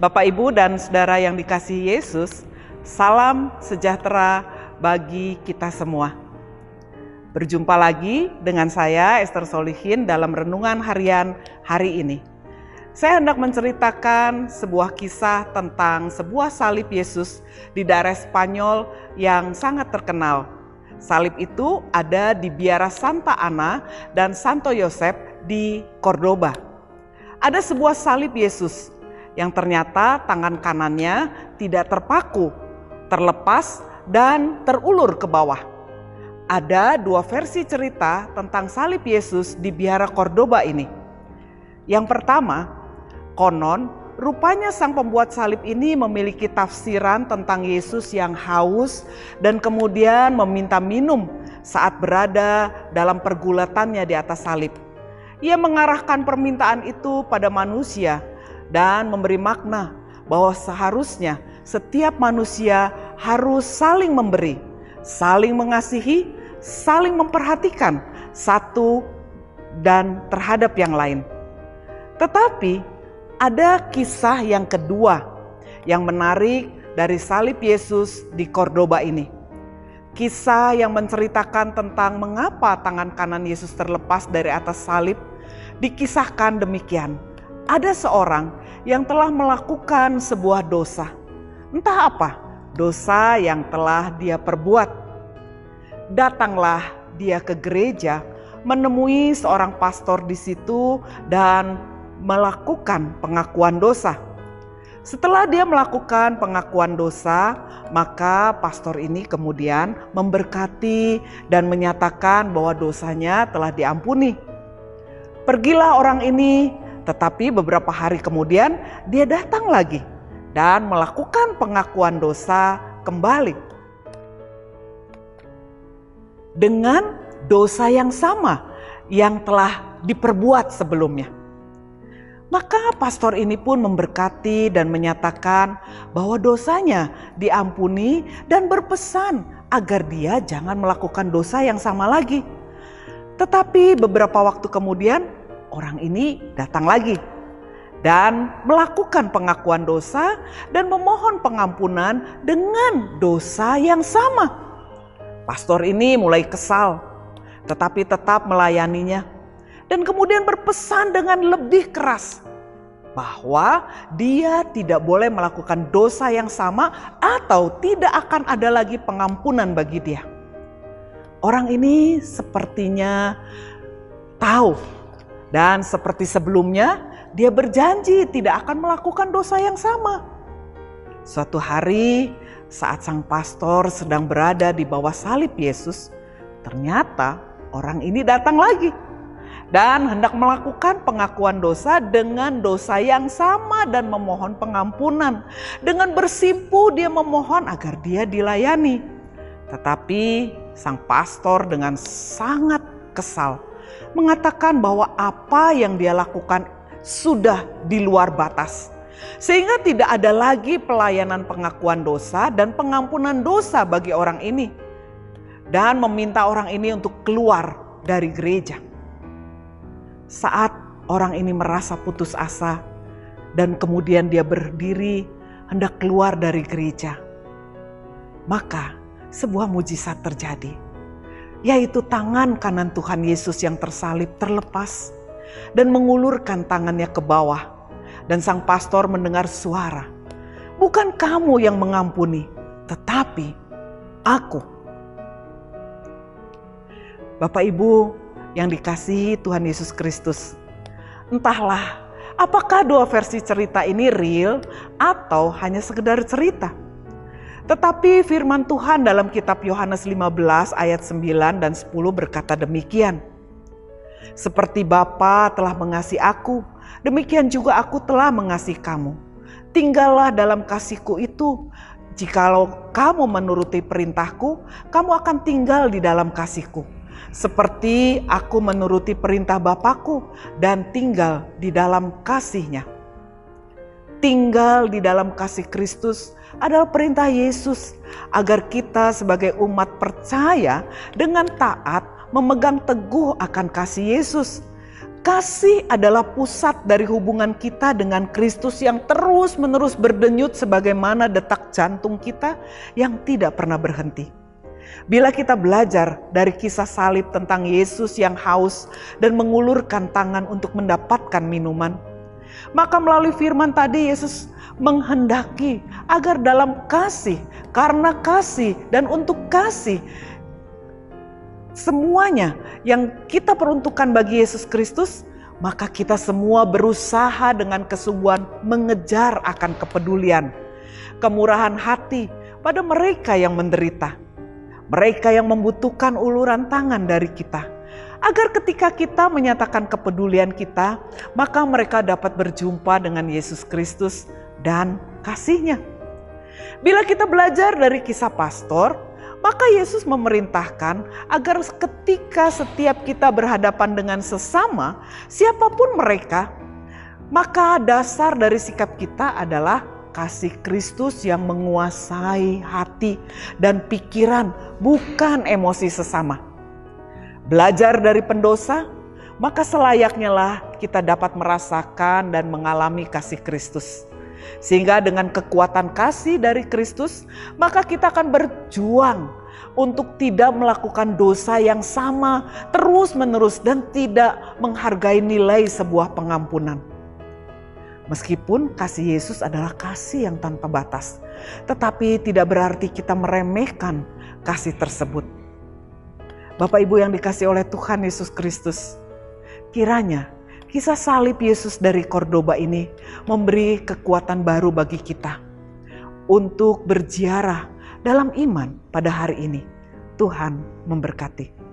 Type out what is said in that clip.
Bapak, Ibu, dan Saudara yang dikasihi Yesus, salam sejahtera bagi kita semua. Berjumpa lagi dengan saya, Esther Solihin, dalam Renungan Harian hari ini. Saya hendak menceritakan sebuah kisah tentang sebuah salib Yesus di daerah Spanyol yang sangat terkenal. Salib itu ada di Biara Santa Ana dan Santo Yosep di Cordoba. Ada sebuah salib Yesus yang ternyata tangan kanannya tidak terpaku, terlepas, dan terulur ke bawah. Ada dua versi cerita tentang salib Yesus di Biara Cordoba ini. Yang pertama, konon rupanya sang pembuat salib ini memiliki tafsiran tentang Yesus yang haus dan kemudian meminta minum saat berada dalam pergulatannya di atas salib. Ia mengarahkan permintaan itu pada manusia dan memberi makna bahwa seharusnya setiap manusia harus saling memberi, saling mengasihi, saling memperhatikan satu dan terhadap yang lain. Tetapi ada kisah yang kedua yang menarik dari salib Yesus di Cordoba ini. Kisah yang menceritakan tentang mengapa tangan kanan Yesus terlepas dari atas salib dikisahkan demikian. Ada seorang yang telah melakukan sebuah dosa. Entah apa dosa yang telah dia perbuat. Datanglah dia ke gereja, menemui seorang pastor di situ dan melakukan pengakuan dosa. Setelah dia melakukan pengakuan dosa, maka pastor ini kemudian memberkati dan menyatakan bahwa dosanya telah diampuni. Pergilah orang ini, tetapi beberapa hari kemudian dia datang lagi dan melakukan pengakuan dosa kembali. Dengan dosa yang sama yang telah diperbuat sebelumnya. Maka pastor ini pun memberkati dan menyatakan bahwa dosanya diampuni dan berpesan agar dia jangan melakukan dosa yang sama lagi. Tetapi beberapa waktu kemudian orang ini datang lagi dan melakukan pengakuan dosa dan memohon pengampunan dengan dosa yang sama. Pastor ini mulai kesal, tetapi tetap melayaninya dan kemudian berpesan dengan lebih keras bahwa dia tidak boleh melakukan dosa yang sama atau tidak akan ada lagi pengampunan bagi dia. Orang ini sepertinya tahu dan seperti sebelumnya dia berjanji tidak akan melakukan dosa yang sama. Suatu hari saat sang pastor sedang berada di bawah salib Yesus, ternyata orang ini datang lagi dan hendak melakukan pengakuan dosa dengan dosa yang sama dan memohon pengampunan. Dengan bersimpuh dia memohon agar dia dilayani. Tetapi sang pastor dengan sangat kesal mengatakan bahwa apa yang dia lakukan sudah di luar batas. Sehingga tidak ada lagi pelayanan pengakuan dosa dan pengampunan dosa bagi orang ini. Dan meminta orang ini untuk keluar dari gereja. Saat orang ini merasa putus asa dan kemudian dia berdiri hendak keluar dari gereja, maka sebuah mujizat terjadi, yaitu tangan kanan Tuhan Yesus yang tersalib terlepas dan mengulurkan tangannya ke bawah. Dan sang pastor mendengar suara, "Bukan kamu yang mengampuni, tetapi aku." Bapak, Ibu yang dikasihi Tuhan Yesus Kristus, entahlah apakah dua versi cerita ini real atau hanya sekedar cerita. Tetapi firman Tuhan dalam kitab Yohanes 15 ayat 9 dan 10 berkata demikian. "Seperti Bapa telah mengasihi aku, demikian juga aku telah mengasihi kamu. Tinggallah dalam kasihku itu. Jikalau kamu menuruti perintahku, kamu akan tinggal di dalam kasihku. Seperti aku menuruti perintah Bapakku dan tinggal di dalam kasihnya." Tinggal di dalam kasih Kristus adalah perintah Yesus agar kita sebagai umat percaya dengan taat memegang teguh akan kasih Yesus. kasih adalah pusat dari hubungan kita dengan Kristus yang terus-menerus berdenyut sebagaimana detak jantung kita yang tidak pernah berhenti. Bila kita belajar dari kisah salib tentang Yesus yang haus dan mengulurkan tangan untuk mendapatkan minuman, maka melalui firman tadi Yesus menghendaki agar dalam kasih, karena kasih dan untuk kasih, semuanya yang kita peruntukkan bagi Yesus Kristus, maka kita semua berusaha dengan kesungguhan mengejar akan kepedulian, kemurahan hati pada mereka yang menderita, mereka yang membutuhkan uluran tangan dari kita, agar ketika kita menyatakan kepedulian kita, maka mereka dapat berjumpa dengan Yesus Kristus dan kasih-Nya. Bila kita belajar dari kisah pastor, maka Yesus memerintahkan agar ketika setiap kita berhadapan dengan sesama, siapapun mereka, maka dasar dari sikap kita adalah kasih Kristus yang menguasai hati dan pikiran, bukan emosi sesama. Belajar dari pendosa, maka selayaknya lah kita dapat merasakan dan mengalami kasih Kristus. Sehingga dengan kekuatan kasih dari Kristus, maka kita akan berjuang untuk tidak melakukan dosa yang sama terus-menerus dan tidak menghargai nilai sebuah pengampunan. Meskipun kasih Yesus adalah kasih yang tanpa batas, tetapi tidak berarti kita meremehkan kasih tersebut. Bapak Ibu yang dikasihi oleh Tuhan Yesus Kristus, kiranya kisah salib Yesus dari Cordoba ini memberi kekuatan baru bagi kita untuk berziarah dalam iman pada hari ini. Tuhan memberkati.